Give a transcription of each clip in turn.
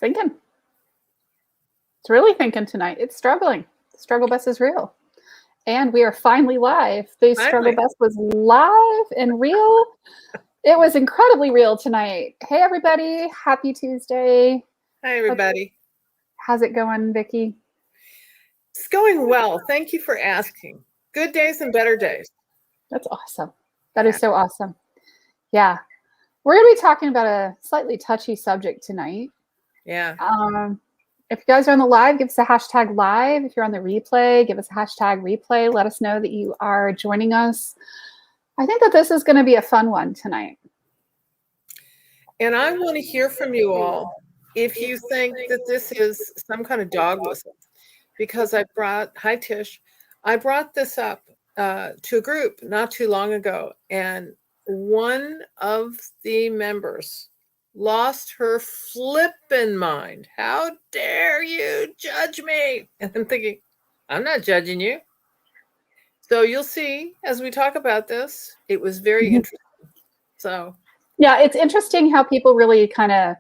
thinking. It's really thinking tonight. It's struggling. The struggle bus is real. And we are finally live. The struggle bus was live and real. It was incredibly real tonight. Hey, everybody. Happy Tuesday. Hi, everybody. How's it going, Vicki? It's going well. Thank you for asking. Good days and better days. That's awesome. That is so awesome. Yeah. We're going to be talking about a slightly touchy subject tonight. Yeah. If you guys are on the live, give us a hashtag live. If you're on the replay, give us a hashtag replay. Let us know that you are joining us. I think that this is going to be a fun one tonight. And I want to hear from you all if you think that this is some kind of dog whistle. Because hi Tish, I brought this up to a group not too long ago. And one of the members lost her flippin' mind. How dare you judge me? And I'm thinking, I'm not judging you. So you'll see as we talk about this, it was very interesting. So yeah, it's interesting how people really kind of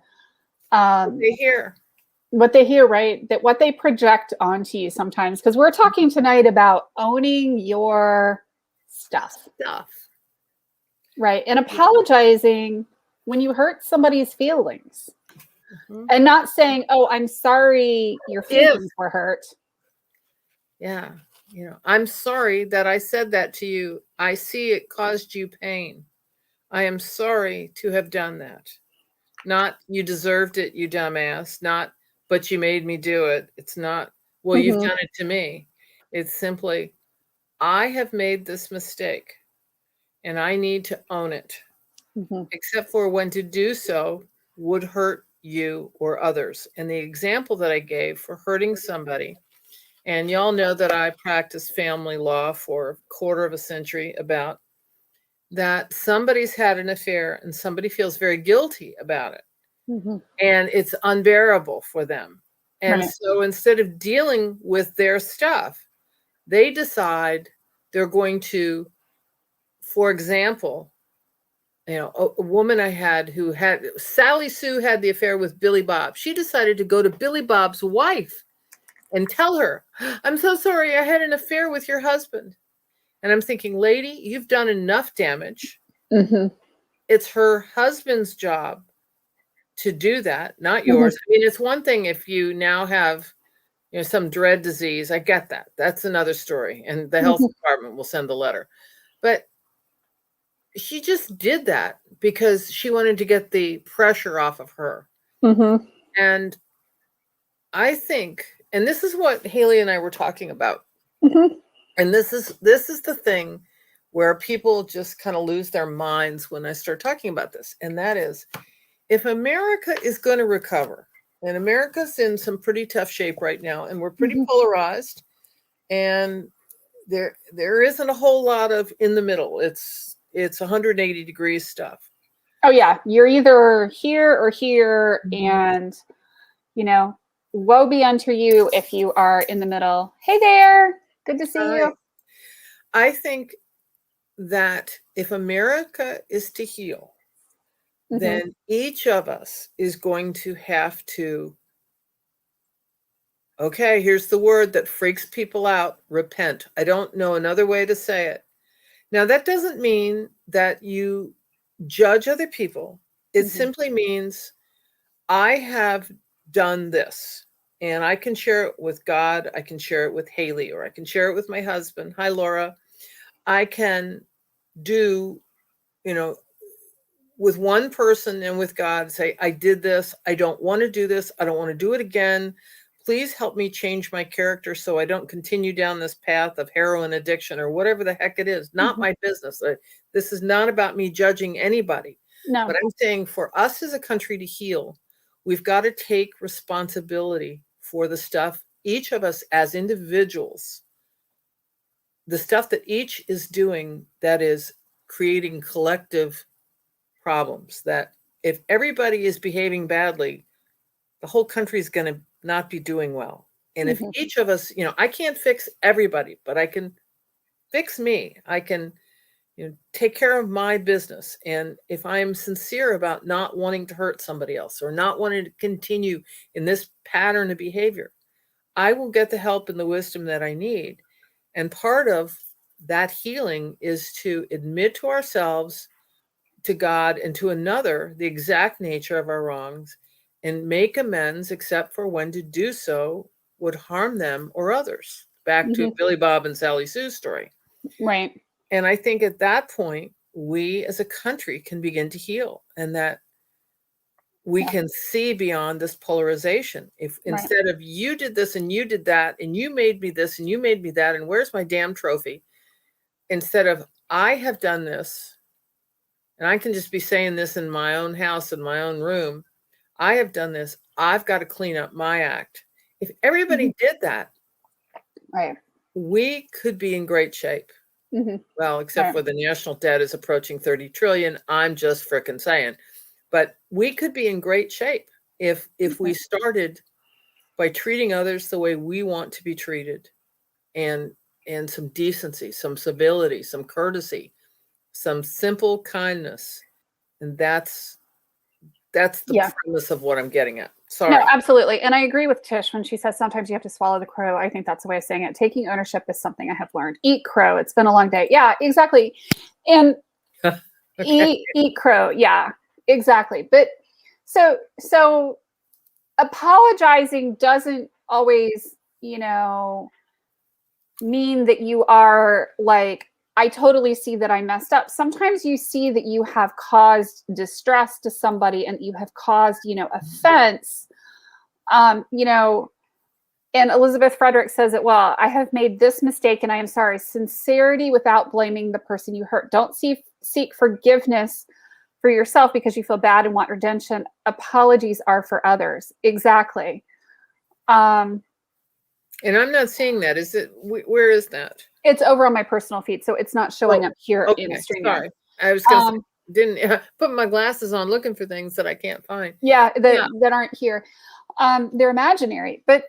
what they hear, right? That what they project onto you sometimes, because we're talking tonight about owning your stuff. Right. And apologizing when you hurt somebody's feelings. And not saying, oh, I'm sorry your feelings were hurt. Yeah. I'm sorry that I said that to you. I see it caused you pain. I am sorry to have done that. Not you deserved it, you dumbass. Not, but you made me do it. It's not, well, you've done it to me. It's simply, I have made this mistake and I need to own it. Except for when to do so would hurt you or others. And the example that I gave for hurting somebody, and y'all know that I practiced family law for a quarter of a century, about that somebody's had an affair and somebody feels very guilty about it. And it's unbearable for them. And so instead of dealing with their stuff, they decide they're going to, for example, a woman I had Sally Sue had the affair with Billy Bob. She decided to go to Billy Bob's wife and tell her, I'm so sorry, I had an affair with your husband. And I'm thinking, lady, you've done enough damage. It's her husband's job to do that, not yours. I mean, it's one thing if you now have, some dread disease. I get that. That's another story. And the health department will send the letter. But she just did that because she wanted to get the pressure off of her. And I think, and this is what Haley and I were talking about. And this is the thing where people just kind of lose their minds when I start talking about this. And that is, if America is going to recover, and America's in some pretty tough shape right now, and we're pretty polarized, and there isn't a whole lot of in the middle. It's 180 degrees stuff. Oh yeah, you're either here or here, and woe be unto you if you are in the middle. Hey there, good to see you. I think that if America is to heal, then each of us is going to have to, okay, here's the word that freaks people out, repent. I don't know another way to say it. Now, that doesn't mean that you judge other people. It simply means I have done this, and I can share it with God. I can share it with Haley, or I can share it with my husband. Hi, Laura. I can do, with one person and with God, say, I did this. I don't want to do this. I don't want to do it again. Please help me change my character so I don't continue down this path of heroin addiction or whatever the heck it is. Not my business. This is not about me judging anybody. No. But I'm saying for us as a country to heal, we've got to take responsibility for the stuff, each of us as individuals, the stuff that each is doing that is creating collective problems. That if everybody is behaving badly, the whole country is going to not be doing well. And if each of us, I can't fix everybody, but I can fix me. I can take care of my business. And if I'm sincere about not wanting to hurt somebody else or not wanting to continue in this pattern of behavior, I will get the help and the wisdom that I need. And part of that healing is to admit to ourselves, to God, and to another the exact nature of our wrongs and make amends, except for when to do so would harm them or others. Back to Billy Bob and Sally Sue's story. Right. And I think at that point, we as a country can begin to heal, and that we can see beyond this polarization. If instead of you did this and you did that, and you made me this and you made me that, and where's my damn trophy? Instead of I have done this, and I can just be saying this in my own house, in my own room, I have done this, I've got to clean up my act. If everybody did that, we could be in great shape. Well, except for the national debt is approaching 30 trillion. I'm just frickin' saying. But we could be in great shape if we started by treating others the way we want to be treated, and some decency, some civility, some courtesy, some simple kindness. And that's the premise of what I'm getting at. Sorry. No, absolutely. And I agree with Tish when she says sometimes you have to swallow the crow. I think that's the way of saying it. Taking ownership is something I have learned. Eat crow. It's been a long day. Yeah, exactly. And eat crow. Yeah, exactly. But so apologizing doesn't always, mean that you are like, I totally see that I messed up. Sometimes you see that you have caused distress to somebody and you have caused, offense. And Elizabeth Frederick says it well. I have made this mistake and I am sorry. Sincerity without blaming the person you hurt. Don't seek forgiveness for yourself because you feel bad and want redemption. Apologies are for others. Exactly. And I'm not seeing that. Is it? Where is that? It's over on my personal feed, so it's not showing up here in StreamYard. Sorry. I was going to didn't put my glasses on looking for things that I can't find. That aren't here. They're imaginary, but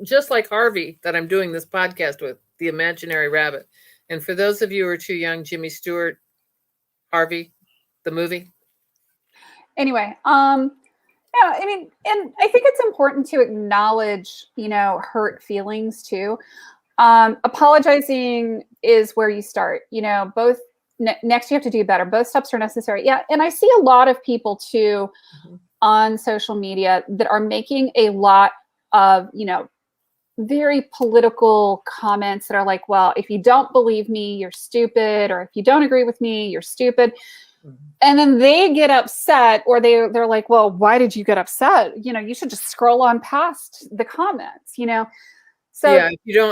just like Harvey that I'm doing this podcast with, the imaginary rabbit. And for those of you who are too young, Jimmy Stewart, Harvey, the movie. Anyway, yeah, I mean, and I think it's important to acknowledge, hurt feelings too. Apologizing is where you start, both next you have to do better. Both steps are necessary. Yeah. And I see a lot of people too on social media that are making a lot of, very political comments that are like, well, if you don't believe me, you're stupid. Or if you don't agree with me, you're stupid. And then they get upset, or they're like, well, why did you get upset? You should just scroll on past the comments, So yeah,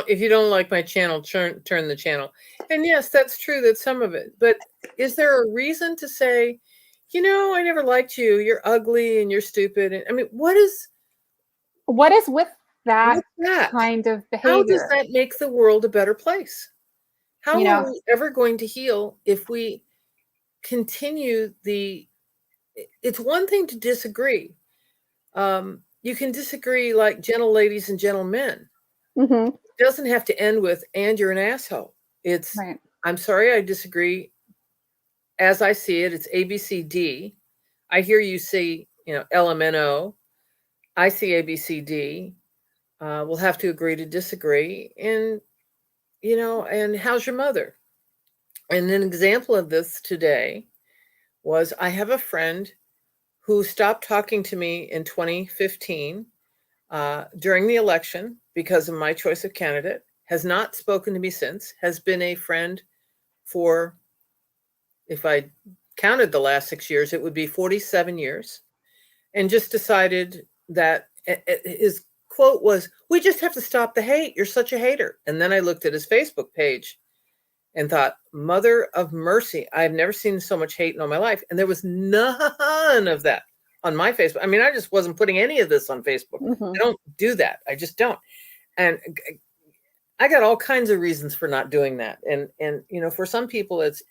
if you don't like my channel, turn the channel. And yes, that's true, that's some of it. But is there a reason to say, I never liked you, you're ugly and you're stupid? And I mean, what is with that kind of behavior? How does that make the world a better place? How are we ever going to heal if we continue it's one thing to disagree. You can disagree like gentle ladies and gentlemen. It doesn't have to end with, and you're an asshole. It's, I'm sorry, I disagree. As I see it, it's ABCD. I hear you say, LMNO. I see ABCD. We'll have to agree to disagree. And, and how's your mother? And an example of this today was I have a friend who stopped talking to me in 2015 during the election because of my choice of candidate, has not spoken to me since, has been a friend for, if I counted the last 6 years, it would be 47 years, and just decided that his quote was, "We just have to stop the hate. You're such a hater." And then I looked at his Facebook page and thought, mother of mercy, I've never seen so much hate in all my life. And there was none of that on my Facebook. I mean, I just wasn't putting any of this on Facebook. I don't do that. I just don't. And I got all kinds of reasons for not doing that. And for some people, it's,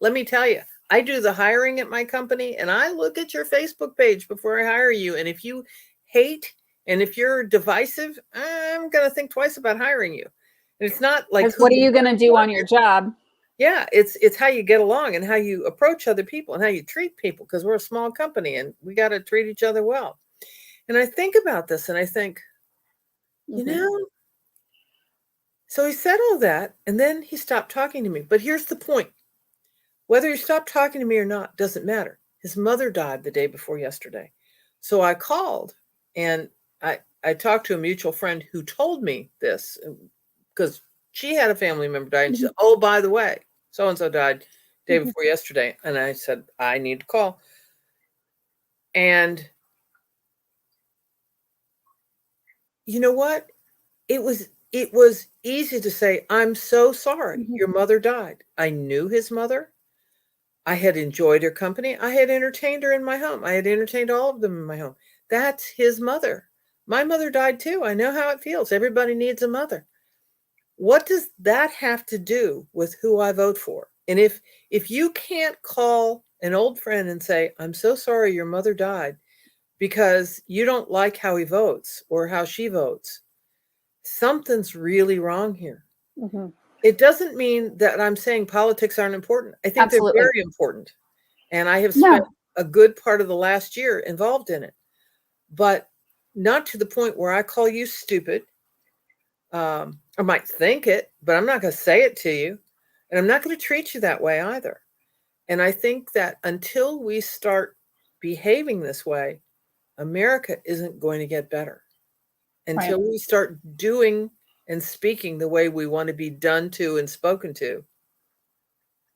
let me tell you, I do the hiring at my company and I look at your Facebook page before I hire you. And if you hate and if you're divisive, I'm going to think twice about hiring you. And it's not like, what are you going to do on your job? Yeah, it's how you get along and how you approach other people and how you treat people, because we're a small company and we got to treat each other well. And I think about this and I think, you Mhm. know, so he said all that and then he stopped talking to me. But here's the point. Whether he stopped talking to me or not doesn't matter. His mother died the day before yesterday. So I called and I talked to a mutual friend who told me this because she had a family member die and she Mhm. said, "Oh, by the way, so and so died day Mhm. before yesterday." And I said, "I need to call." And you know what? It was easy to say, "I'm so sorry. Mhm. Your mother died." I knew his mother. I had enjoyed her company. I had entertained her in my home. I had entertained all of them in my home. That's his mother. My mother died too. I know how it feels. Everybody needs a mother. What does that have to do with who I vote for? And if you can't call an old friend and say, "I'm so sorry your mother died," because you don't like how he votes or how she votes, something's really wrong here. Mhm. It doesn't mean that I'm saying politics aren't important. I think they're Absolutely. very important. And I have spent No. a good part of the last year involved in it, but not to the point where I call you stupid. I might think it, but I'm not going to say it to you. And I'm not going to treat you that way either. And I think that until we start behaving this way, America isn't going to get better. Right. Until we start doing and speaking the way we want to be done to and spoken to.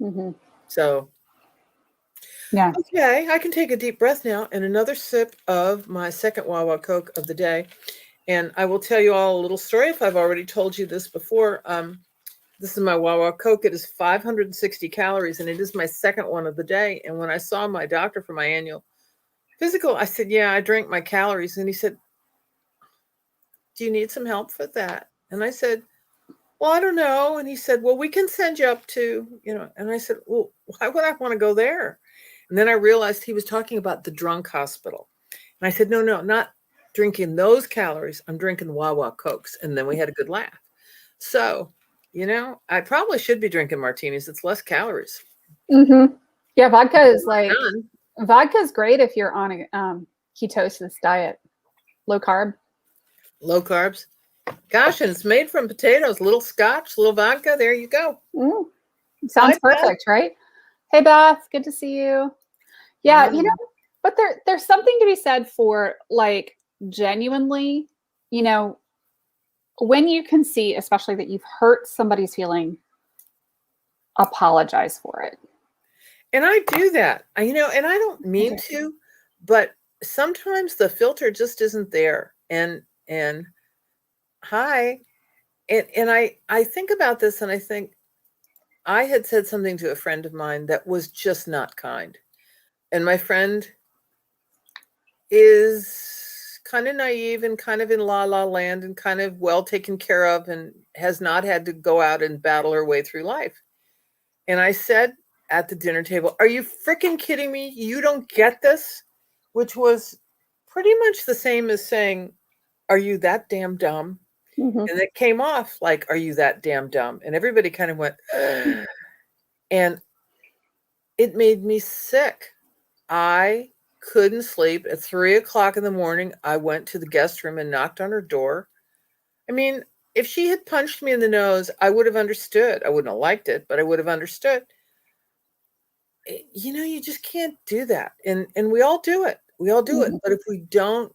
Mhm. So, Yeah. okay, I can take a deep breath now and another sip of my second Wawa Coke of the day. And I will tell you all a little story if I've already told you this before. This is my Wawa Coke. It is 560 calories and it is my second one of the day. And when I saw my doctor for my annual physical, I said, "Yeah, I drank my calories." And he said, "Do you need some help with that?" And I said, "Well, I don't know." And he said, "Well, we can send you up to, you know." And I said, "Well, why would I want to go there?" And then I realized he was talking about the drunk hospital. And I said, "No, no, not drinking those calories. I'm drinking Wawa Cokes." And then we had a good laugh. So, I probably should be drinking martinis. It's less calories. Mhm. Yeah, vodka is like Done. vodka's great if you're on a ketosis diet, low carb. Low carbs. Gosh, and it's made from potatoes, little scotch, little vodka. There you go. Mm, Hi, sounds Beth. perfect, right? Hey Beth, good to see you. Yeah, Wow. but there's something to be said for like genuinely, you know, when you can see, especially that you've hurt somebody's feeling, apologize for it. And I do that. And I don't I mean do. to, but sometimes the filter just isn't there. And hi. And I think about this and I think I had said something to a friend of mine that was just not kind. And my friend is kind of naive and kind of in la la land and kind of well taken care of and has not had to go out and battle her way through life. And I said at the dinner table, "Are you freaking kidding me? You don't get this?" Which was pretty much the same as saying, "Are you that damn dumb?" Mhm. And it came off like, "Are you that damn dumb?" And everybody kind of went, and it made me sick. I couldn't sleep. At 3 o'clock in the morning, I went to the guest room and knocked on her door. I mean, if she had punched me in the nose, I would have understood. I wouldn't have liked it, but I would have understood. You just can't do that. And we all do it. We all do it. Mhm. But if we don't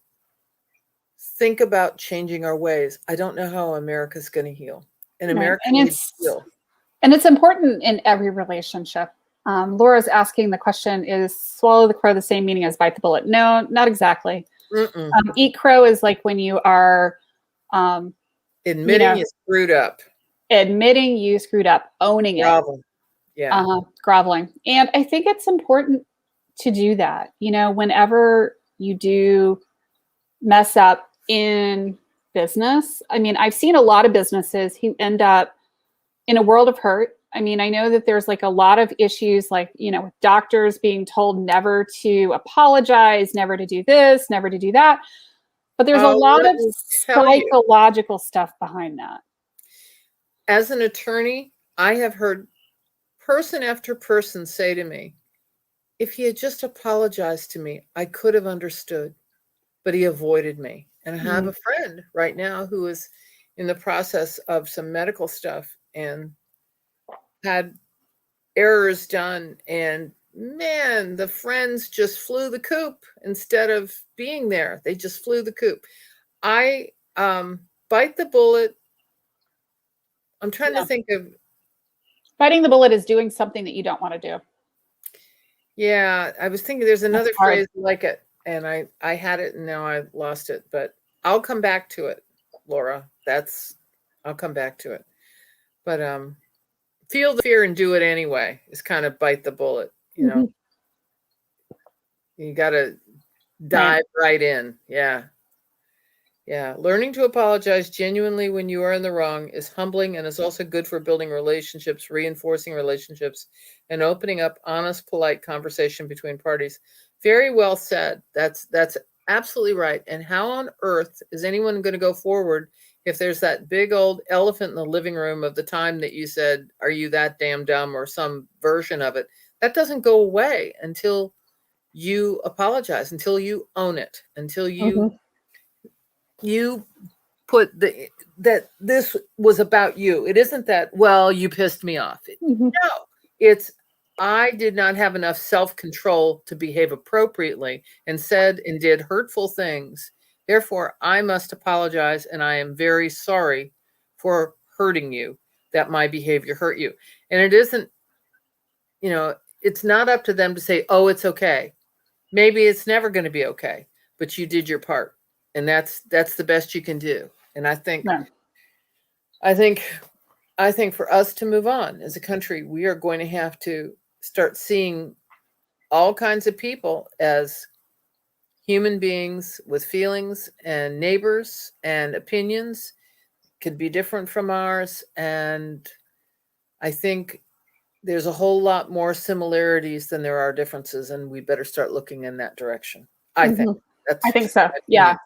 think about changing our ways, I don't know how America's going to heal. And Right. America needs to heal. And it's important in every relationship. Laura's asking the question: is swallow the crow the same meaning as bite the bullet? No, not exactly. Mm-mm. Eat crow is like when you are, um, you Admitting know, you screwed up. admitting you screwed up, owning it, Problem. Yeah. groveling. And I think it's important to do that. Whenever you do mess up in business, I mean, I've seen a lot of businesses who end up in a world of hurt. I mean, I know that there's like a lot of issues, like, with doctors being told never to apologize, never to do this, never to do that. But there's a Oh, lot let of me tell you, psychological stuff behind that. as an attorney, I have heard person after person say to me, if he had just apologized to me, I could have understood, but he avoided me. And I have a friend right now who is in the process of some medical stuff and had errors done. And man, the friends just flew the coop instead of being there. They just flew the coop. I bite the bullet. I'm trying to think of. Biting the bullet is doing something that you don't want to do. Yeah, I was thinking there's another phrase like it, and I had it and now I lost it, but I'll come back to it, Laura. I'll come back to it. But feel the fear and do it anyway is kind of bite the bullet, you know. You got to dive right in. Yeah. Yeah. Learning to apologize genuinely when you are in the wrong is humbling and is also good for building relationships, reinforcing relationships, and opening up honest, polite conversation between parties. Very well said. That's absolutely right. And how on earth is anyone going to go forward if there's that big old elephant in the living room of the time that you said, are you that damn dumb, or some version of it? That doesn't go away until you apologize, until you own it, until you put that this was about you. It isn't that, well, you pissed me off. No, it's I did not have enough self-control to behave appropriately and said and did hurtful things. Therefore, I must apologize, and I am very sorry for hurting you, that my behavior hurt you. And it isn't, it's not up to them to say, oh, it's okay. Maybe it's never going to be okay, but you did your part. And that's the best you can do. And I think for us to move on as a country, we are going to have to start seeing all kinds of people as human beings with feelings and neighbors and opinions. Could be different from ours. And I think there's a whole lot more similarities than there are differences, and we better start looking in that direction. I think so. Yeah.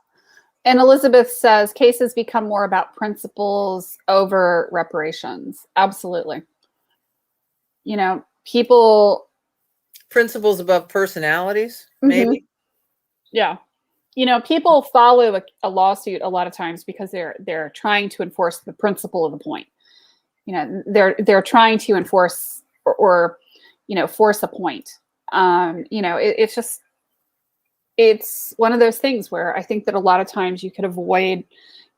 And Elizabeth says cases become more about principles over reparations. Absolutely. Principles above personalities, maybe. Yeah. People follow a lawsuit a lot of times because they're trying to enforce the principle of the point. They're trying to enforce or force a point. It's one of those things where I think that a lot of times you could avoid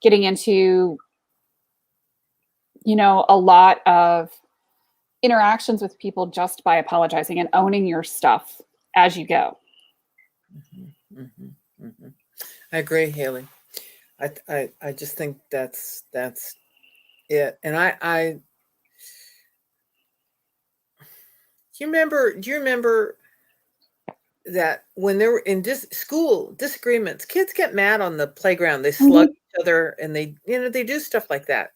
getting into, a lot of interactions with people just by apologizing and owning your stuff as you go. I agree, Haley. I just think that's it. And do you remember that when they were in school disagreements, kids get mad on the playground, they slug each other, and they do stuff like that.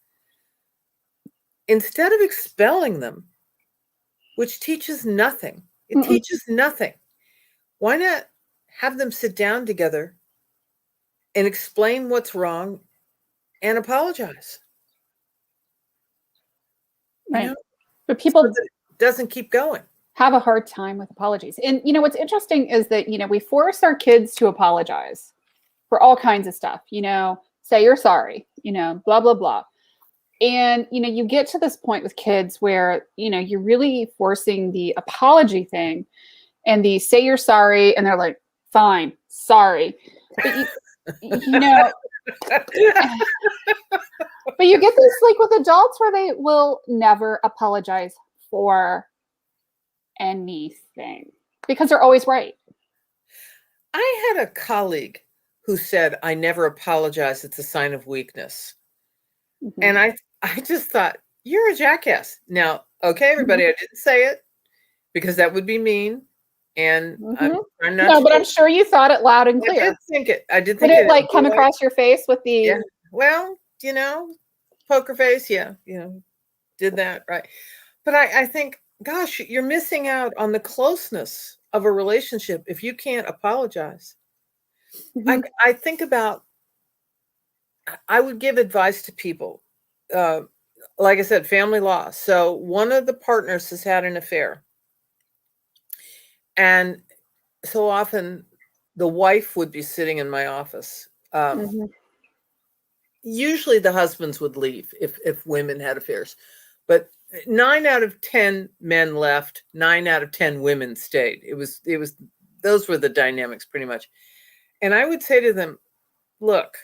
Instead of expelling them, which teaches nothing, teaches nothing. Why not have them sit down together and explain what's wrong and apologize? Right. But people so that it doesn't keep going. Have a hard time with apologies. And what's interesting is that we force our kids to apologize for all kinds of stuff. Say you're sorry, blah blah blah. And you get to this point with kids where you're really forcing the apology thing and the say you're sorry, and they're like, fine, sorry. But but you get this like with adults where they will never apologize for anything because they're always right. I had a colleague who said, I never apologize. It's a sign of weakness. And I just thought, you're a jackass. Now, okay, everybody, I didn't say it because that would be mean. And I'm not but I'm sure you thought it loud and clear. I did think it. Did it like come across your face with the... Yeah. Well, poker face. Yeah. Did that. Right. But I think, gosh, you're missing out on the closeness of a relationship if you can't apologize. I think about, I would give advice to people. like I said, family law. So one of the partners has had an affair. And so often the wife would be sitting in my office. Usually the husbands would leave if women had affairs. But 9 out of 10 men left, 9 out of 10 women stayed. It was those were the dynamics pretty much. And I would say to them, look,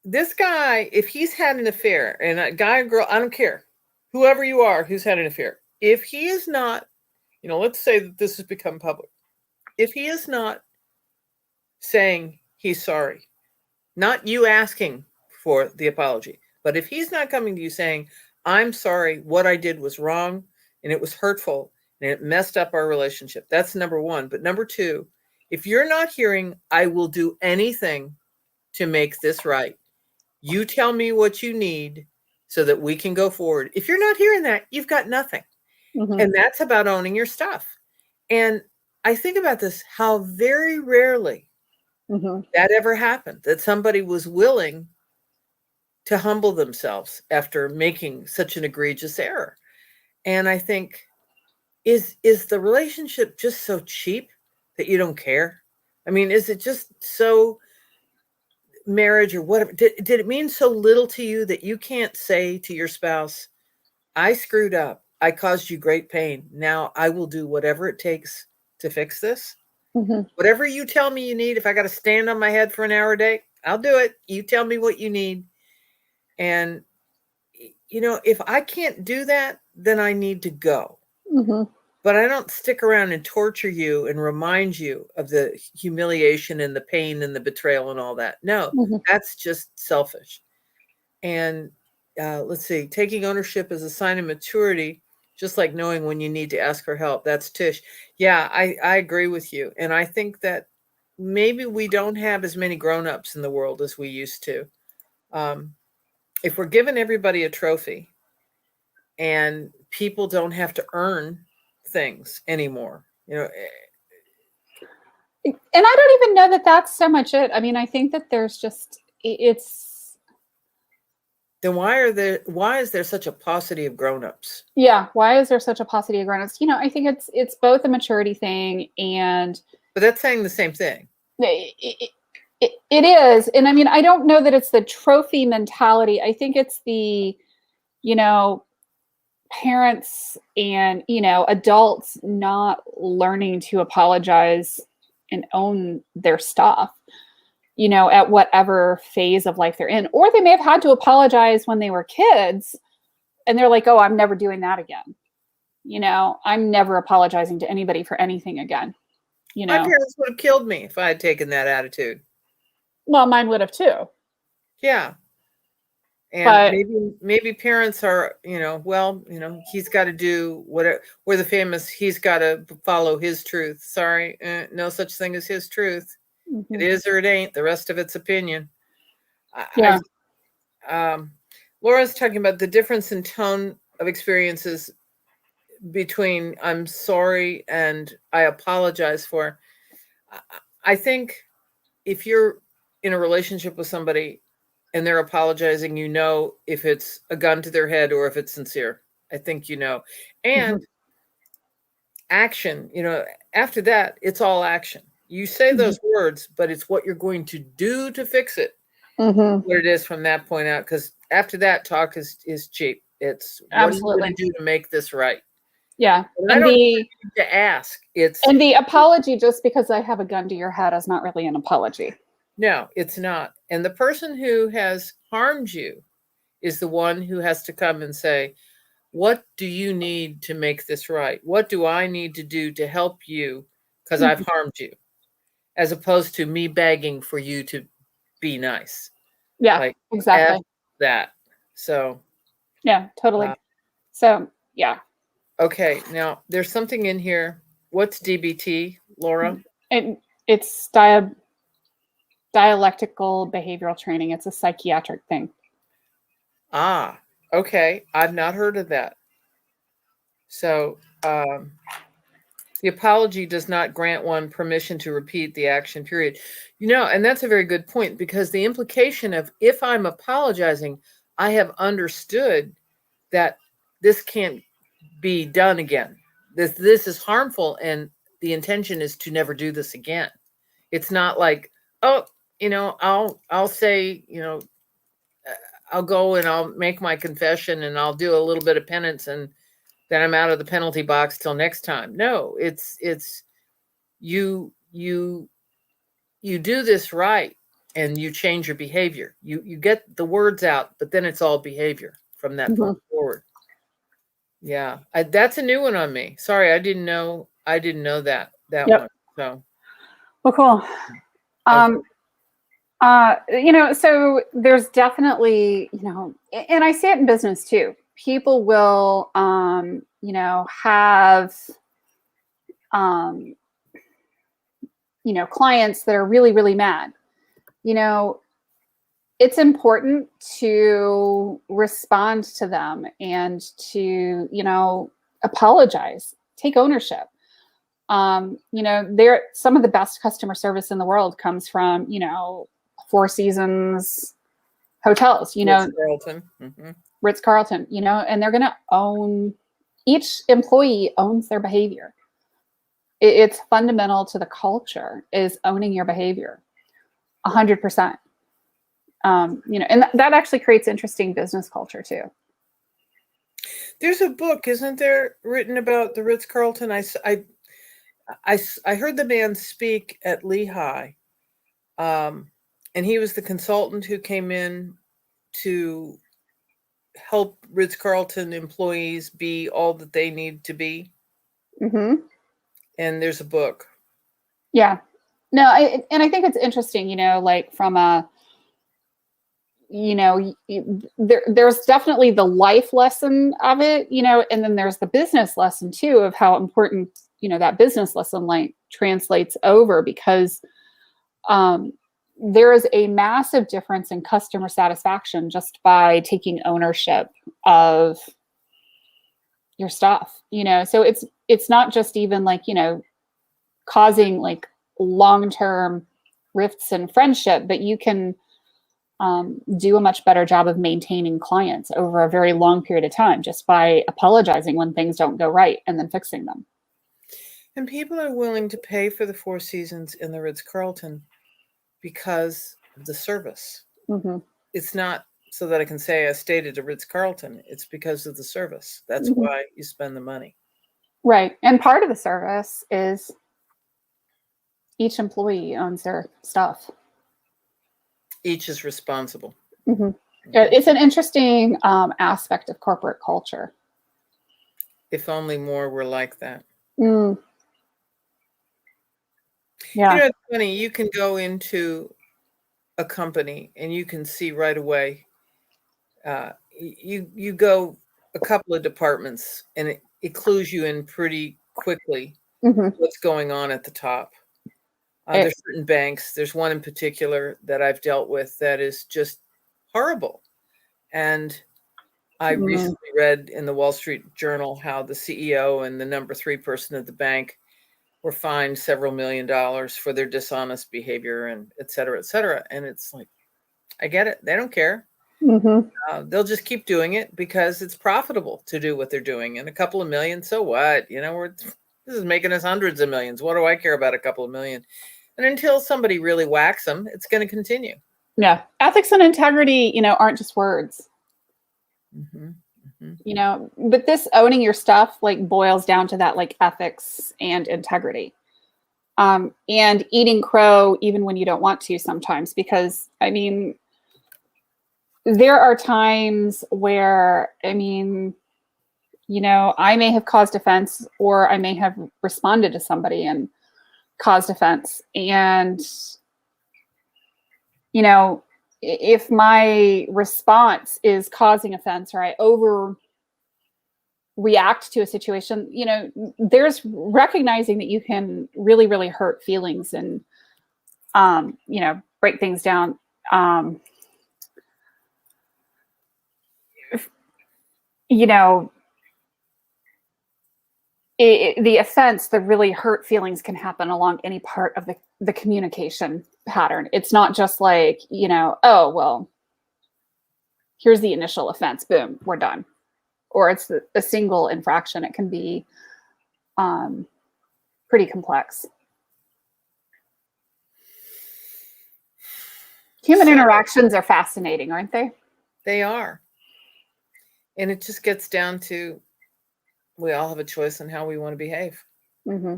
this guy, if he's had an affair, and a guy or girl, I don't care, whoever you are who's had an affair, if he is not, let's say that this has become public, if he is not saying he's sorry, not you asking for the apology, but if he's not coming to you saying, I'm sorry, what I did was wrong and it was hurtful and it messed up our relationship, that's number one. But number two, if you're not hearing, I will do anything to make this right, you tell me what you need so that we can go forward. If you're not hearing that, you've got nothing. And that's about owning your stuff. And I think about this, how very rarely that ever happened, that somebody was willing to humble themselves after making such an egregious error. And I think, is the relationship just so cheap that you don't care? I mean, is it just so, marriage or whatever, did it mean so little to you that you can't say to your spouse, I screwed up, I caused you great pain, now I will do whatever it takes to fix this? Whatever you tell me you need, if I got to stand on my head for an hour a day, I'll do it. You tell me what you need. And, if I can't do that, then I need to go. But I don't stick around and torture you and remind you of the humiliation and the pain and the betrayal and all that. No, that's just selfish. And let's see, taking ownership is a sign of maturity, just like knowing when you need to ask for help. That's Tish. Yeah, I agree with you. And I think that maybe we don't have as many grown-ups in the world as we used to. If we're giving everybody a trophy and people don't have to earn things anymore, and I don't even know that that's so much it. I mean, I think that there's just, then why is there such a paucity of grown-ups? Yeah, why is there such a paucity of grown-ups? I think it's both a maturity thing but that's saying the same thing. It is. And I mean, I don't know that it's the trophy mentality. I think it's the, parents and, adults not learning to apologize and own their stuff, at whatever phase of life they're in. Or they may have had to apologize when they were kids and they're like, oh, I'm never doing that again. I'm never apologizing to anybody for anything again. My parents would have killed me if I had taken that attitude. Well, mine would have too. Yeah. And maybe parents are, he's got to do whatever. We're the famous, he's got to follow his truth. Sorry, no such thing as his truth. It is or it ain't. The rest of it's opinion. Yeah. Laura's talking about the difference in tone of experiences between I'm sorry and I apologize for. I think if you're in a relationship with somebody and they're apologizing, if it's a gun to their head or if it's sincere. I think And action, after that, it's all action. You say those words, but it's what you're going to do to fix it. What it is from that point out, because after that, talk is cheap. It's absolutely what are you going to do to make this right. Yeah. And I don't need to ask. And the apology just because I have a gun to your head is not really an apology. No, it's not. And the person who has harmed you is the one who has to come and say, what do you need to make this right? What do I need to do to help you because I've harmed you? As opposed to me begging for you to be nice. Yeah, exactly. That. So. Yeah, totally. So, yeah. Okay. Now, there's something in here. What's DBT, Laura? It's dialectical behavioral training. It's a psychiatric thing. Ah, okay. I've not heard of that. So the apology does not grant one permission to repeat the action, period. And that's a very good point, because the implication of if I'm apologizing, I have understood that this can't be done again. This is harmful, and the intention is to never do this again. It's not like, oh, I'll say, I'll go and I'll make my confession and I'll do a little bit of penance and then I'm out of the penalty box till next time. No, it's you do this right and you change your behavior. You get the words out, but then it's all behavior from that point forward. Yeah, that's a new one on me. Sorry, I didn't know that one. So, well, cool. So there's definitely, and I see it in business too. People will, have, clients that are really, really mad. It's important to respond to them and to, apologize, take ownership. They're some of the best customer service in the world comes from, Four Seasons hotels, Ritz-Carlton. Ritz-Carlton, and they're going to own, each employee owns their behavior. It's fundamental to the culture is owning your behavior 100%. And that actually creates interesting business culture too. There's a book, isn't there, written about the Ritz-Carlton? I heard the man speak at Lehigh, and he was the consultant who came in to help Ritz-Carlton employees be all that they need to be. Mm-hmm. And there's a book. Yeah. No, and I think it's interesting, like from a, there's definitely the life lesson of it, and then there's the business lesson too of how important, that business lesson like translates over because there is a massive difference in customer satisfaction just by taking ownership of your stuff, so it's not just even like, causing like long-term rifts in friendship, but you can do a much better job of maintaining clients over a very long period of time just by apologizing when things don't go right and then fixing them. And people are willing to pay for the Four Seasons in the Ritz-Carlton because of the service. Mm-hmm. It's not so that I can say I stayed at a Ritz-Carlton. It's because of the service. That's why you spend the money. Right. And part of the service is each employee owns their stuff. Each is responsible. Mm-hmm. It's an interesting aspect of corporate culture. If only more were like that. Mm. Yeah. It's funny. You can go into a company and you can see right away. You go a couple of departments and it clues you in pretty quickly what's going on at the top. There's certain banks. There's one in particular that I've dealt with that is just horrible. And I recently read in the Wall Street Journal how the CEO and the number 3 person at the bank were fined several $1 million for their dishonest behavior and et cetera, et cetera. And it's like, I get it. They don't care. They'll just keep doing it because it's profitable to do what they're doing. And a couple of million, so what? This is making us hundreds of millions. What do I care about a couple of million? And until somebody really whacks them, it's going to continue. Yeah. Ethics and integrity, aren't just words. But this owning your stuff like boils down to that like ethics and integrity. And eating crow even when you don't want to sometimes, because there are times where, I may have caused offense or I may have responded to somebody and caused offense. And, if my response is causing offense or I overreact to a situation, there's recognizing that you can really, really hurt feelings and, break things down. The offense, the really hurt feelings can happen along any part of the communication pattern. It's not just like, oh, well, here's the initial offense, boom, we're done. Or it's a single infraction. It can be pretty complex. Human interactions are fascinating, aren't they? They are. And it just gets down to, we all have a choice on how we want to behave. Mm-hmm.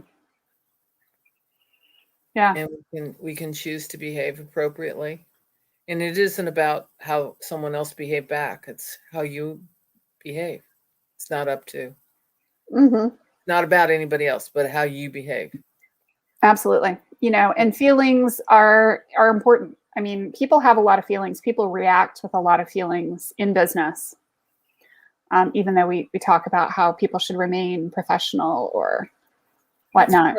Yeah. And we can choose to behave appropriately. And it isn't about how someone else behaved back. It's how you behave. It's not up to, not about anybody else, but how you behave. Absolutely. And feelings are important. I mean, people have a lot of feelings. People react with a lot of feelings in business. Even though we talk about how people should remain professional or whatnot.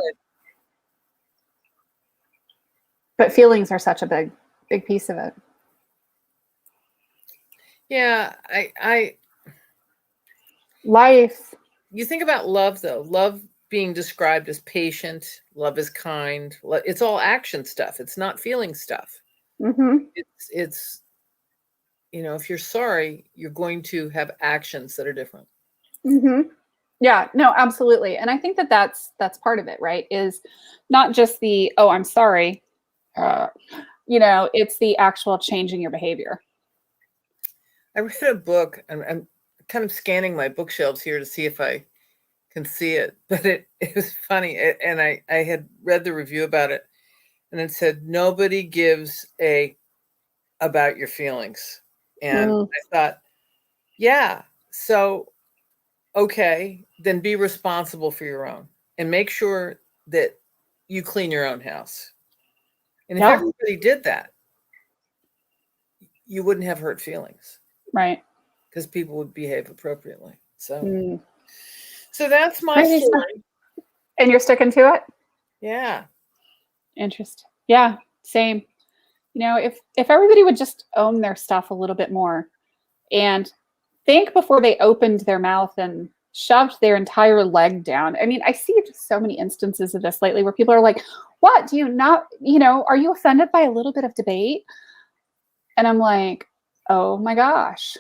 But feelings are such a big piece of it. Yeah, Life. You think about love, though. Love being described as patient. Love is kind. It's all action stuff. It's not feeling stuff. It's if you're sorry, you're going to have actions that are different. Yeah, no, absolutely. And I think that's part of it, right? Is not just the, oh, I'm sorry. It's the actual changing your behavior. I read a book, and I'm kind of scanning my bookshelves here to see if I can see it, but it was funny. And I had read the review about it, and it said, nobody gives about your feelings. And I thought, yeah, so, okay, then be responsible for your own and make sure that you clean your own house. And if everybody did that, you wouldn't have hurt feelings. Right. Because people would behave appropriately. So, so that's my story. And you're sticking to it? Yeah. Interesting. Yeah, same. If everybody would just own their stuff a little bit more and think before they opened their mouth and shoved their entire leg down. I mean, I see just so many instances of this lately where people are like, what, do you not, are you offended by a little bit of debate? And I'm like, oh my gosh.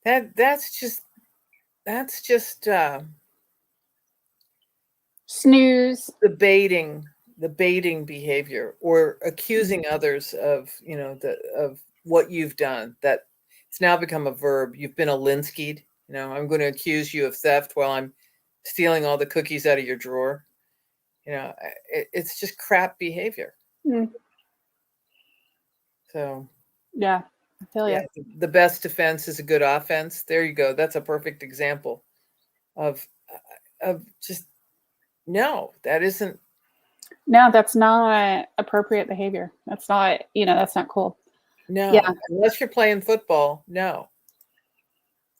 That's just snooze. The baiting behavior, or accusing others of, of what you've done. That it's now become a verb. You've been a Linsky'd. I'm going to accuse you of theft while I'm stealing all the cookies out of your drawer. It's just crap behavior. So, yeah, I feel you. The best defense is a good offense. There you go. That's a perfect example of just, no, that isn't. No, that's not appropriate behavior. That's not, that's not cool. No, yeah. Unless you're playing football, no.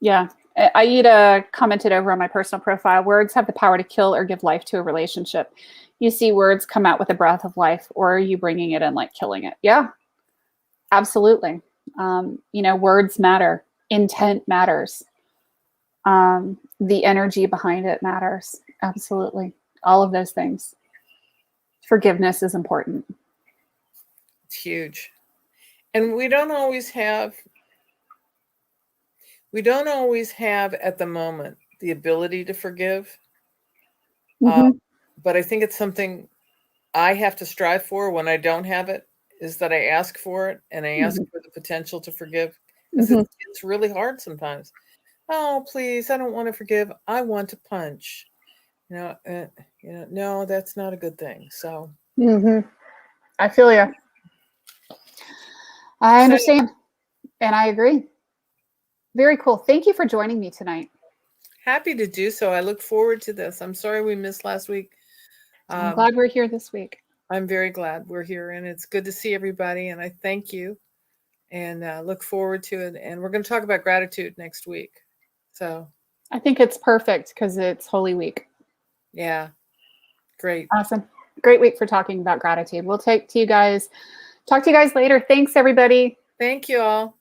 Yeah. Aida commented over on my personal profile, words have the power to kill or give life to a relationship. You see words come out with a breath of life, or are you bringing it in like killing it? Yeah, absolutely. Words matter. Intent matters. The energy behind it matters. Absolutely. All of those things. Forgiveness is important. It's huge. And we don't always have at the moment the ability to forgive. But I think it's something I have to strive for when I don't have it, is that I ask for it, and I ask for the potential to forgive. Because it's really hard sometimes. Oh, please, I don't want to forgive. I want to punch. No, that's not a good thing. So I feel you. I understand. And I agree. Very cool. Thank you for joining me tonight. Happy to do so. I look forward to this. I'm sorry we missed last week. I'm glad we're here this week. I'm very glad we're here, and it's good to see everybody. And I thank you, and look forward to it. And we're going to talk about gratitude next week. So I think it's perfect because it's Holy Week. Yeah. Great. Awesome. Great week for talking about gratitude. We'll talk to you guys later. Thanks, everybody. Thank you all.